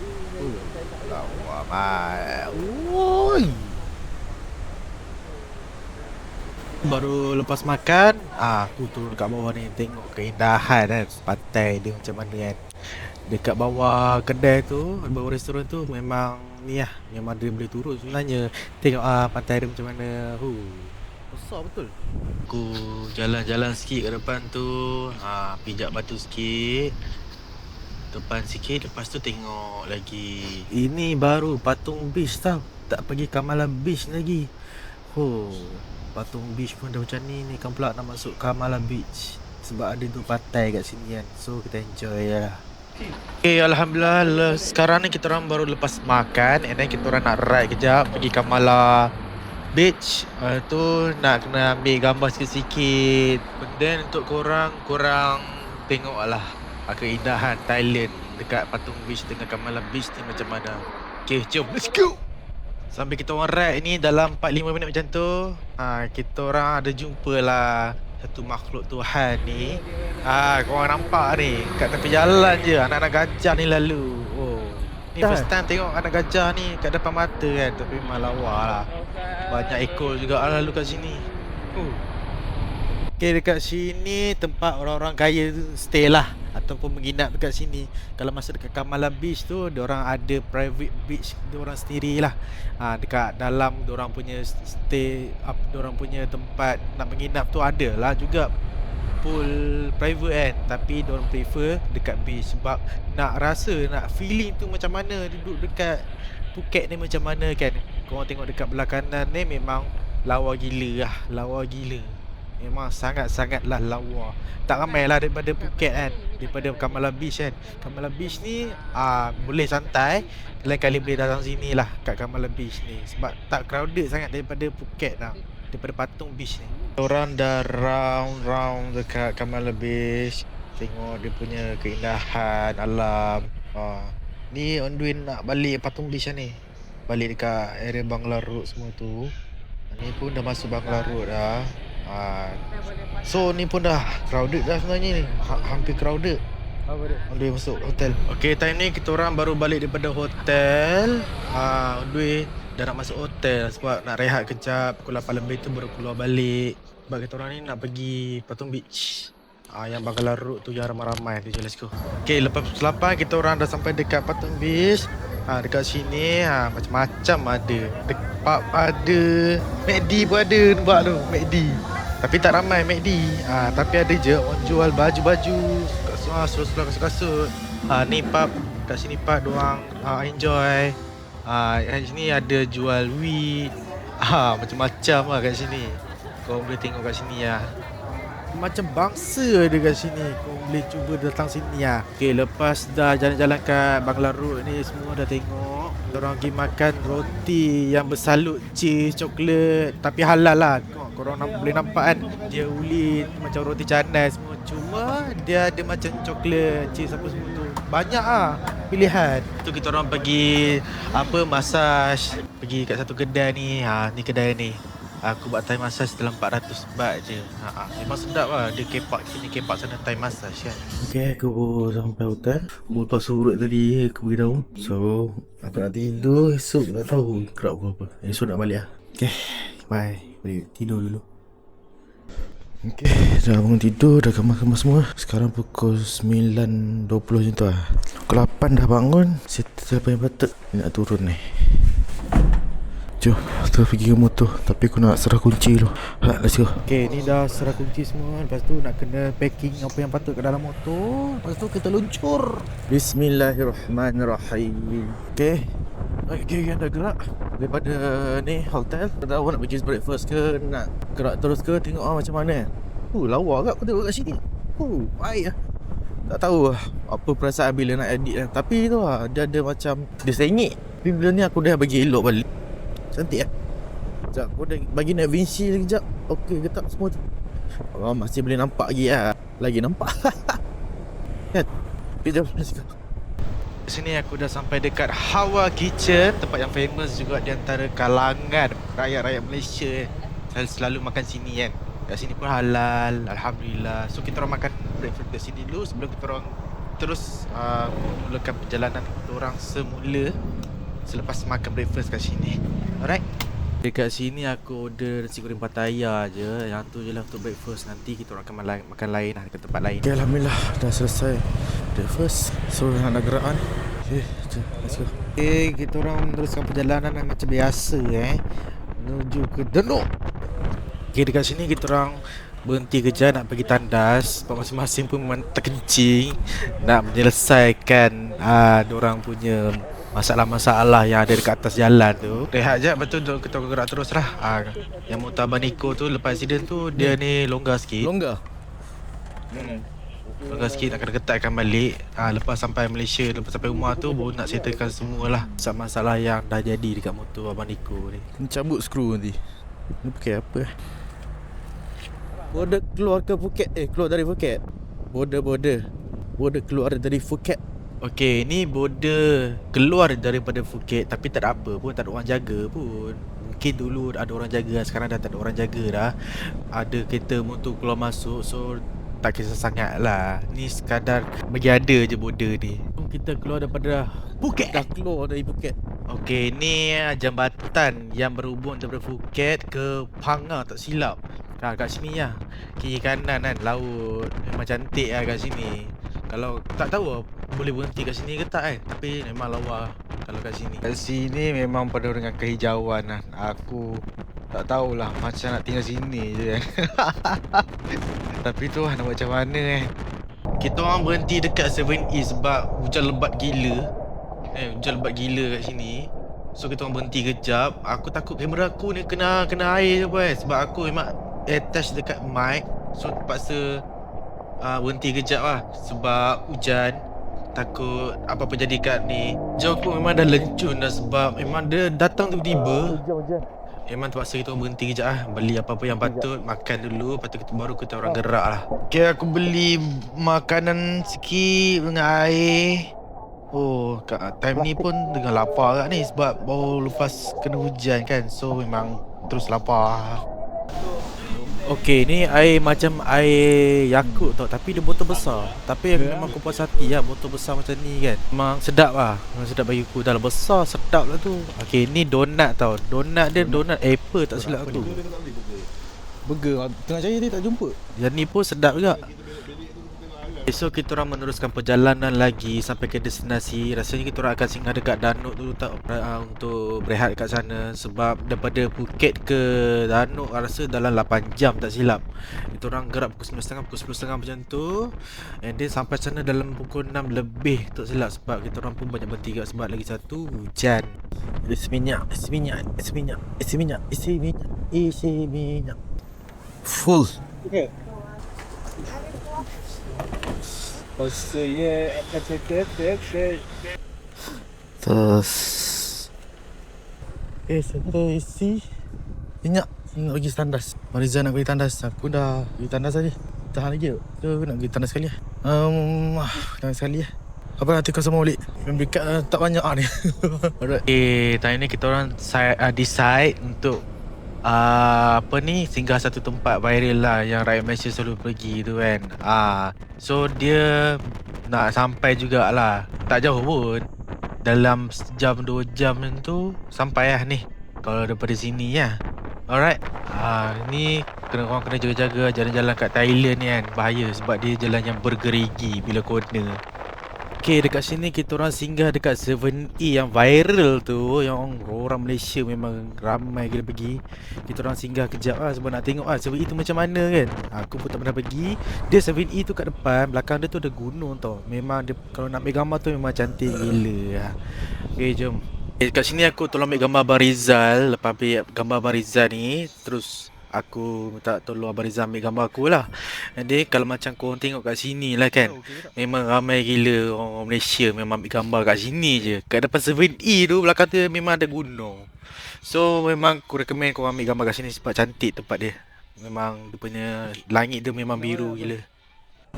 Lawa mat. Baru lepas makan, aku turun kat bawah ni tengok keindahan kan pantai dia macam mana kan. Dekat bawah kedai tu, bawah restoran tu memang ni lah, memang dia boleh turun sebenarnya. Tengok pantai dia macam mana. Besar betul. Aku jalan-jalan sikit kat depan tu, pijak batu sikit. Depan sikit, lepas tu tengok lagi. Ini baru Patung Beach tau. Tak pergi Kamala Beach lagi. Patung Beach pun dah macam ni kan pula nak masuk Kamala Beach. Sebab ada tu pantai kat sini kan. So kita enjoy lah. Okay, Alhamdulillah. Sekarang ni kita orang baru lepas makan, and then kita orang nak ride kejap pergi Kamala Beach. Tu nak kena ambil gambar sikit-sikit. And then untuk korang tengok lah keindahan Thailand dekat Patung Beach dengan Kamala Beach ni macam mana. Okay, jom let's go. Sambil kita orang ride ni dalam 4-5 minit macam tu, kita orang ada jumpa lah satu makhluk Tuhan ni. Korang nampak ni kat tepi jalan je, anak-anak gajah ni lalu. Ni first time tengok anak gajah ni kat depan mata kan. Tapi memang lawa lah. Banyak ekor juga lalu kat sini. Okay, dekat sini tempat orang-orang kaya tu stay lah ataupun menginap dekat sini. Kalau masa dekat Kamala Beach tu, diorang ada private beach diorang sendiri lah. Dekat dalam diorang punya stay up, diorang punya tempat nak menginap tu ada lah juga pool private kan. Tapi diorang prefer dekat beach sebab nak rasa, nak feeling tu macam mana duduk dekat Phuket ni macam mana kan. Korang tengok dekat belah kanan ni memang lawa gila lah, lawa gila. Memang sangat-sangatlah lawa. Tak ramai lah daripada Phuket kan, daripada Kamala Beach kan. Kamala Beach ni boleh santai. Lain kali boleh datang sini lah kat Kamala Beach ni sebab tak crowded sangat daripada Phuket lah, daripada Patung Beach ni. Orang dah round dekat Kamala Beach, tengok dia punya keindahan alam. Ni on the way nak balik Patung Beach ni, balik dekat area Bangla Road semua tu. Ni pun dah masuk Bangla Road dah. So ni pun dah crowded dah sebenarnya ni. Hampir crowded. Apa dia? On the way masuk hotel. Okay, time ni kita orang baru balik daripada hotel. On the way dah nak masuk hotel sebab nak rehat kejap. Pukul 8 lebih tu baru keluar balik. Sebab kita orang ni nak pergi Patung Beach. Yang Bangla Road tu yang ramai-ramai tu. Let's go. Okay, lepas pukul 8 kita orang dah sampai dekat Patung Beach. Dekat sini macam-macam ada. Pub ada, McD pun ada, nampak tu, McD. Tapi tak ramai McD. Tapi ada je orang jual baju-baju, kasut-kasut, kasut-kasut. Ni pub, kat sini pub diorang enjoy. Kat sini ada jual weed. Macam-macam lah kat sini. Kau boleh tengok kat sini lah. Macam bangsa ada kat sini. Kau boleh cuba datang sini lah. Okay, lepas dah jalan-jalan kat Bangla Road ni, semua dah tengok. Diorang pergi makan roti yang bersalut cheese, coklat. Tapi halal lah. Korang boleh nampak kan, dia ulin macam roti canai semua. Cuma dia ada macam coklat, cheese apa semua tu. Banyak lah pilihan. Tu kita orang pergi massage. Pergi kat satu kedai ni. Ni kedai ni. Aku buat Thai massage dalam 400 baht je. Memang sedap lah. Dia kepak sini, kepak sana Thai massage kan. Okay, aku sampai hotel. Lepas surut tadi aku pergi tahu. So aku nak tidur. Esok tak tahu kerap apa. Esok nak balik lah. Okay, bye. Balik tidur dulu. Okay, dah bangun tidur. Dah kemas-kemas semua. Sekarang pukul 9.20 macam tu lah. Pukul 8 dah bangun. Settle apa yang patut. Nak turun ni. Jom, kita pergi ke motor. Tapi aku nak serah kunci dulu. Let's go. Okay, ni dah serah kunci semua. Lepas tu nak kena packing apa yang patut ke dalam motor. Lepas tu kita luncur. Bismillahirrahmanirrahim. Okay, dah gerak daripada ni hotel. Tak tahu nak pergi breakfast ke, nak gerak terus ke, tengok macam mana. Lawa kat aku tengok kat sini. Baik lah. Tak tahu apa perasaan bila nak edit lah. Tapi tu lah, dia ada macam dia sengit. Tapi bila ni aku dah bagi elok balik. Cantik lah. Sekejap aku dah bagi naik Vinci lagi sekejap. Okey ke tak semua tu? Masih boleh nampak lagi lah. Lagi nampak. Kan? Okay, jom, let's go. Sini aku dah sampai dekat Hawa Kitchen. Tempat yang famous juga di antara kalangan rakyat-rakyat Malaysia. Selalu makan sini kan. Kat sini pun halal, Alhamdulillah. So kita orang makan breakfast kat sini dulu sebelum kita orang terus memulakan perjalanan kita orang semula selepas makan breakfast kat sini. Alright. Dekat sini aku order nasi goreng Pattaya je. Yang tu je lah untuk breakfast. Nanti kita orang akan makan lain lah dekat tempat lain. Okay, Alhamdulillah dah selesai breakfast. So nak gerak kan. Okay, jom, let's go. Okay, kita orang meneruskan perjalanan macam biasa menuju ke Denuk. Okay, dekat sini kita orang berhenti kejap nak pergi tandas. Sebab masing-masing pun memang terkencing nak menyelesaikan diorang punya masalah-masalah yang ada dekat atas jalan tu. Rehat je, betul tu kita gerak terus lah. Yang motor Abang Niko tu lepas accident tu dia ni longgar sikit. Longgar sikit, nak kena ketatkan balik. Lepas sampai Malaysia, lepas sampai rumah tu baru nak settlekan semualah masalah yang dah jadi dekat motor Abang Niko ni. Kena cabut skru nanti. Ni pakai apa? Border keluar ke Phuket. Keluar dari Phuket. Border keluar dari Phuket. Okey, ni border keluar daripada Phuket. Tapi tak ada apa pun, tak ada orang jaga pun. Mungkin dulu ada orang jaga, sekarang dah tak ada orang jaga dah. Ada kereta motor keluar masuk. So tak kisah sangat lah. Ni sekadar bagi ada je border ni. Kita keluar daripada Phuket. Dah keluar dari Phuket. Okey, ni jambatan yang berhubung daripada Phuket ke Panga tak silap. Kat sini lah. Kiri kanan kan laut. Memang cantik lah kat sini. Kalau tak tahu boleh berhenti kat sini ke tak kan. Tapi memang lawa kalau kat sini. Kat sini memang penuh dengan kehijauan lah. Aku tak tahulah macam nak tinggal sini je kan. Tapi tu lah nak buat macam mana Kita orang berhenti dekat 7-East sebab hujan lebat gila. Hujan lebat gila kat sini. So kita orang berhenti kejap. Aku takut kamera aku ni kena air je boy. Sebab aku memang attach dekat mic. So terpaksa berhenti kejap lah sebab hujan. Takut apa-apa jadi kat ni. Jauh aku memang dah lencun dah sebab memang dia datang tiba-tiba. Memang terpaksa kita orang berhenti kejap lah. Beli apa-apa yang patut, makan dulu. Lepas tu baru kita orang gerak lah. Okay, aku beli makanan sikit dengan air. Kat time ni pun dengan lapar kat ni sebab baru lepas kena hujan kan. So memang terus lapar. Okey, ni air macam air Yakult tau. Tapi dia botol besar. Tapi memang aku puas hati lah botol besar macam ni kan. Memang sedap lah. Memang sedap bagi aku. Dah besar, sedap lah tu. Okey, ni donat tau. Donat dia donat apple tak silap aku. Burger. Tengah cari dia tak jumpa. Yang ni pun sedap juga. Esok kita orang meneruskan perjalanan lagi sampai ke destinasi. Rasanya kita orang akan singgah dekat Danuk dulu untuk berehat kat sana. Sebab daripada Phuket ke Danuk rasa dalam 8 jam tak silap. Kita orang gerak pukul 9.30, pukul 10.30 macam tu. And then sampai sana dalam pukul 6 lebih tak silap. Sebab kita orang pun banyak berhenti kat sebab lagi satu hujan. Isi minyak, isi minyak, isi minyak, isi minyak, isi minyak, isi minyak. Full. Okay. Saya akan Terus saya isi minyak. Nak pergi tandas. Mariza nak pergi tandas. Aku dah pergi tandas tadi. Tahan lagi tu nak pergi tandas sekali lah. Tandas sekali lah. Apa nanti kau semua balik? Memory card tak banyak ni. Alright. Tahun ni kita orang decide untuk singgah satu tempat viral lah yang rakyat Malaysia selalu pergi tu kan. So dia nak sampai jugalah. Tak jauh pun. Dalam sejam 2 jam macam tu sampai lah ni. Kalau daripada sini lah. Alright. Ni korang kena jaga-jaga jalan-jalan kat Thailand ni kan. Bahaya sebab dia jalan yang bergerigi bila corner. Okay, dekat sini kita orang singgah dekat 7E yang viral tu. Yang orang Malaysia memang ramai gila pergi. Kita orang singgah kejap lah sebab nak tengok 7E tu macam mana kan. Aku pun tak pernah pergi. Dia 7E tu kat depan, belakang dia tu ada gunung tau. Memang dia, kalau nak ambil gambar tu memang cantik gila lah. Okay, jom. Kat sini aku tolong ambil gambar Abang Rizal. Lepas ambil gambar Abang Rizal ni, terus aku minta tolong Abang Rizal ambil gambar aku lah. Jadi kalau macam korang tengok kat sini lah kan, memang ramai gila orang Malaysia memang ambil gambar kat sini je. Kat depan 7E tu belakang tu memang ada gunung. So memang aku recommend korang ambil gambar kat sini sebab cantik tempat dia. Memang dia punya langit dia memang biru gila.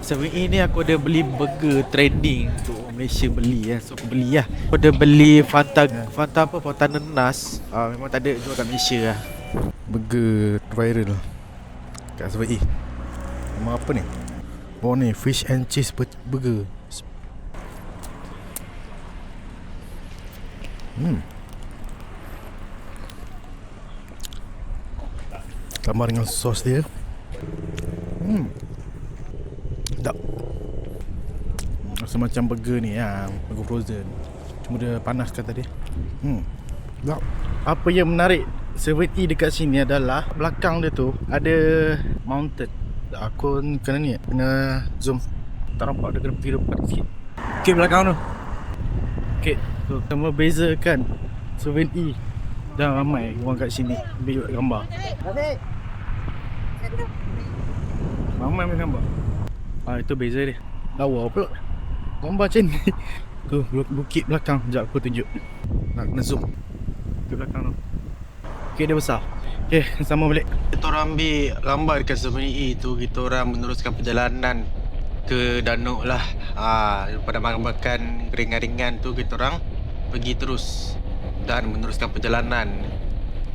7E ni aku ada beli burger trading untuk orang Malaysia beli So aku beli lah. Aku ada beli Fanta apa? Fanta nenas. Memang tak ada jual kat Malaysia lah. Burger viral kat 7E. Nama apa ni? Oh ni fish and cheese burger. Tambah dengan sos dia. Tak. Rasa macam burger ni burger frozen. Cuma dia panaskan tadi. Tak. Apa yang menarik 7E dekat sini adalah belakang dia tu ada mountain. Aku kena zoom. Tak nampak dia kena pergi depan sikit. Okay, belakang tu. Okay, tu sama beza kan 7E. Dah ramai orang kat sini ambil gambar. Ramai ambil gambar. Itu beza dia. Lawa pula gambar macam ni. Tu bukit belakang. Sekejap aku tunjuk. Nak kena zoom ke belakang tu. Okay, dia besar. Okay, sama balik. Kita orang ambil gambar dekat 7E tu. Kita orang meneruskan perjalanan ke Danuk lah. Daripada makan ringan-ringan tu, kita orang pergi terus dan meneruskan perjalanan.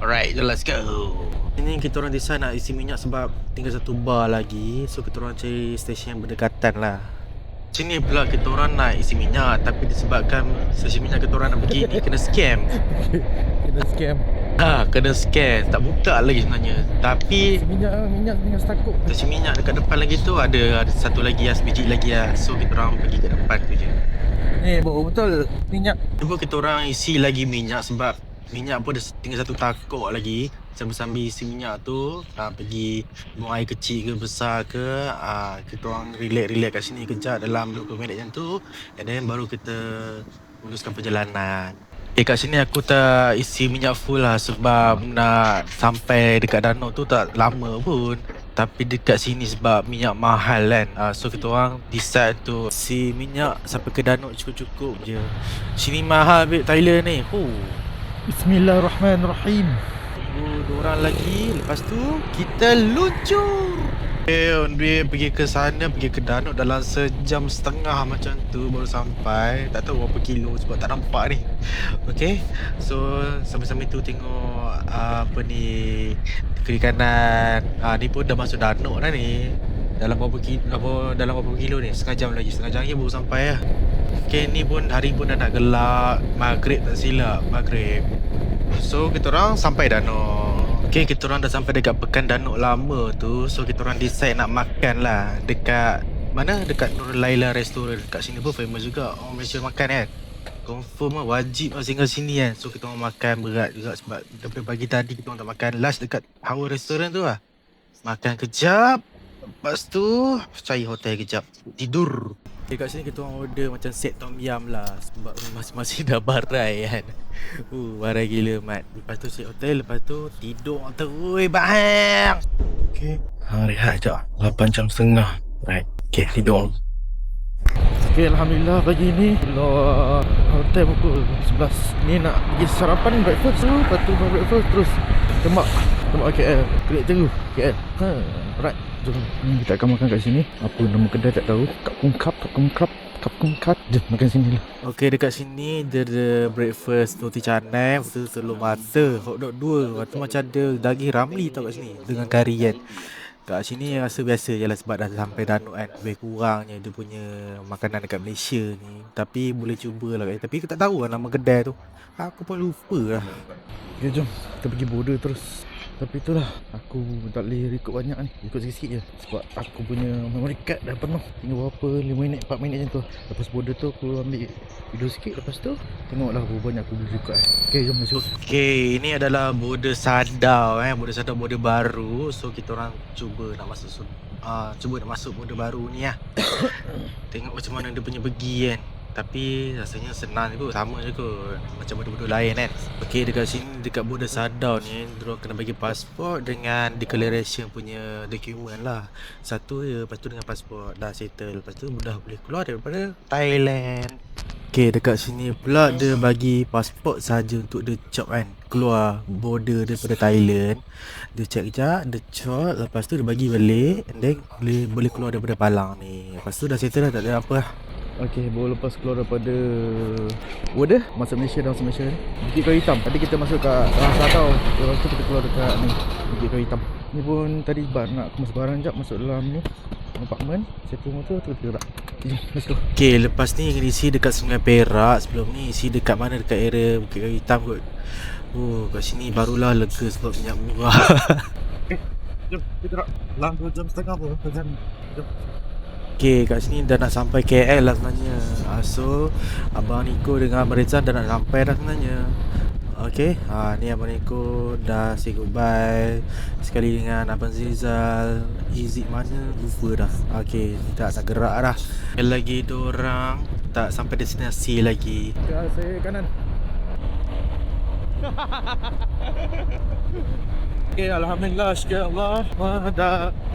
Alright, let's go. Ini kita orang decide nak isi minyak sebab tinggal satu bar lagi. So kita orang cari stesen yang berdekatan lah. Sini pula kita orang nak isi minyak, tapi disebabkan stesen minyak kita orang nak pergi ni kena scam. Kena scam. Kena scam. Tak buka lagi sebenarnya. Tapi minyak dengan stakuk. Stesen minyak dekat depan lagi tu ada satu lagi lah, sebiji lagi lah. So kita orang pergi ke depan tu je. Ni betul minyak. Cuba kita orang isi lagi minyak sebab minyak pun tinggal satu takuk lagi. Sambil-sambil isi minyak tu pergi buang air kecil ke besar ke, kita orang relax kat sini kejap dalam 20 minit macam tu, and then baru kita meneruskan perjalanan. Kat sini aku tak isi minyak full lah sebab nak sampai dekat Danuk tu tak lama pun. Tapi dekat sini sebab minyak mahal kan, so kita orang decide tu isi minyak sampai ke Danuk cukup-cukup je. Sini mahal babe Thailand ni. Bismillahirrahmanirrahim. Diorang lagi. Lepas tu kita luncur. On the way pergi ke sana, pergi ke Danuk dalam sejam setengah macam tu baru sampai. Tak tahu berapa kilo sebab tak nampak ni. Okay, so sambil-sambil tu tengok kiri kanan. Ni pun dah masuk Danuk dah ni. Dalam berapa kilo ni? Setengah jam lagi baru sampai lah. Okay, ni pun hari pun dah nak gelap. Maghrib tak silap, maghrib. So kita orang sampai Danuk. Okay, kita orang dah sampai dekat Pekan Danuk lama tu. So kita orang decide nak makan lah dekat mana dekat Nur Laila Restaurant kat sini pun famous juga. Orang Malaysia makan kan. Confirm lah wajib lah singgah sini kan. So kita orang makan berat juga sebab daripada pagi tadi kita orang tak makan. Last dekat Hawa Restaurant tu lah. Makan kejap. Lepas tu cari hotel kejap. Tidur. Dekat sini kita orang order macam set tom yum lah. Sebab masing-masing dah barai kan. Barai gila mat. Lepas tu set hotel. Lepas tu tidur terus bang. Okay. Rehat sekejap. 8 jam setengah. Right. Okay, tidur. Okay, Alhamdulillah pagi ni keluar hotel pukul 11. Ni nak pergi sarapan breakfast tu. Lepas tu breakfast terus Demak KL. Kelik Teru KL. Alright, jom ni kita akan makan kat sini. Apa nama kedai tak tahu. Kapkungkap. Jom makan sini lah. Okay, dekat sini dia ada breakfast roti canai, lepas tu telur mata, hotdog 2. Lepas tu macam ada daging ramli tau kat sini dengan kari kan. Kat sini rasa biasa je lah sebab dah sampai Danuk kan. Lebih kurangnya dia punya makanan dekat Malaysia ni. Tapi boleh cuba lah. Tapi aku tak tahu lah nama kedai tu. Aku pun lupa lah. Okay, jom kita pergi border terus. Tapi itulah, aku tak boleh record banyak ni. Record sikit-sikit je sebab aku punya memory card dah penuh. Tinggal berapa 5 minit 4 minit macam tu. Lepas border tu aku ambil video sikit. Lepas tu tengoklah berapa banyak aku boleh record. Okay, jom masuk. Okay, ini adalah border Sadau border Sadau, border baru. So kita orang cuba nak masuk border baru ni lah. Tengok macam mana dia punya pergi kan. Tapi rasanya senang je kot, sama je kot macam border-border lain kan. Okay, dekat sini, dekat border Sadau ni diorang kena bagi pasport dengan declaration punya dokumen lah. Satu je, lepas tu dengan pasport dah settle. Lepas tu dah boleh keluar daripada Thailand. Okay, dekat sini pula dia bagi pasport saja untuk dia cop kan. Keluar border daripada Thailand. Dia check kejap, dia cop. Lepas tu dia bagi balik. And then boleh keluar daripada palang ni. Lepas tu dah settle dah, tak ada apa lah. Okay, baru lepas keluar daripada border masuk Malaysia ni Bukit Kayu Hitam. Tadi kita masuk kat Sadau. Lepas tu kita keluar dekat ni Bukit Kayu Hitam. Ni pun tadi nak kemas barang jap masuk dalam ni apartment, settle motor tu kita gerak. Jom, let's go. Okay, lepas ni isi dekat Sungai Perak. Sebelum ni isi dekat mana, dekat area Bukit Kayu Hitam kot. Kat sini barulah lega sebab minyak murah. Jom, kita gerak. Dalam 2 jam setengah pun. Jom. Okay, kat sini dah nak sampai KL lah sebenarnya. So, Abang Niko dengan Abang Reza dah nak sampai dah sebenarnya. Okay, ni Abang Niko dah say goodbye sekali dengan Abang Zizal. Izik mana lupa dah. Okay, tak gerak dah. Lagi diorang tak sampai destinasi lagi. Ya, saya kanan. Okay, Alhamdulillah, syukur Allah,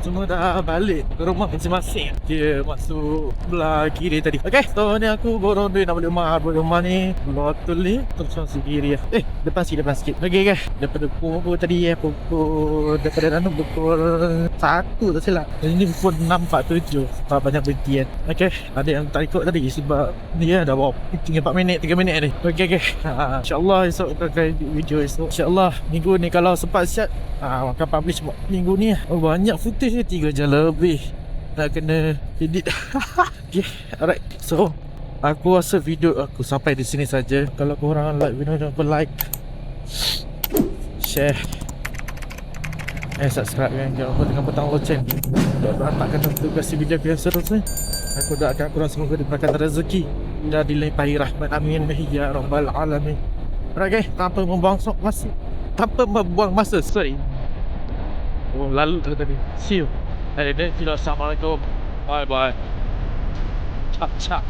semua dah balik ke rumah masing-masing. Dia masuk belah kiri tadi. Okay, so ni aku borong duit nak balik rumah. Balik rumah ni betul ni terus masuk kiri lah. Depan sikit. Okay, daripada pukul tadi daripada Danuk pukul 1 tak silap. Ini pukul 6.47. Tak banyak berhenti kan. Okay, ada yang tak ikut tadi sebab dia dah bawa tinggal 3 minit ni. Okay. InsyaAllah esok akan video esok. InsyaAllah minggu ni kalau sempat siap akan publish minggu ni. Banyak footage ni, 3 jam lebih nak kena edit. Okay, alright. So aku rasa video aku sampai di sini saja. Kalau korang like video, jangan lupa like, share, subscribe kan. Jangan lupa tekan butang loceng untuk hantarkan notifikasi video aku yang seterusnya. Aku doakan korang semoga diberikan rezeki dan dilimpahi rahmat, amin ya rabbal alamin. Alright, tanpa membuang masa, sorry. Lalu tadi. See you. Assalamualaikum. Bye bye. Cap.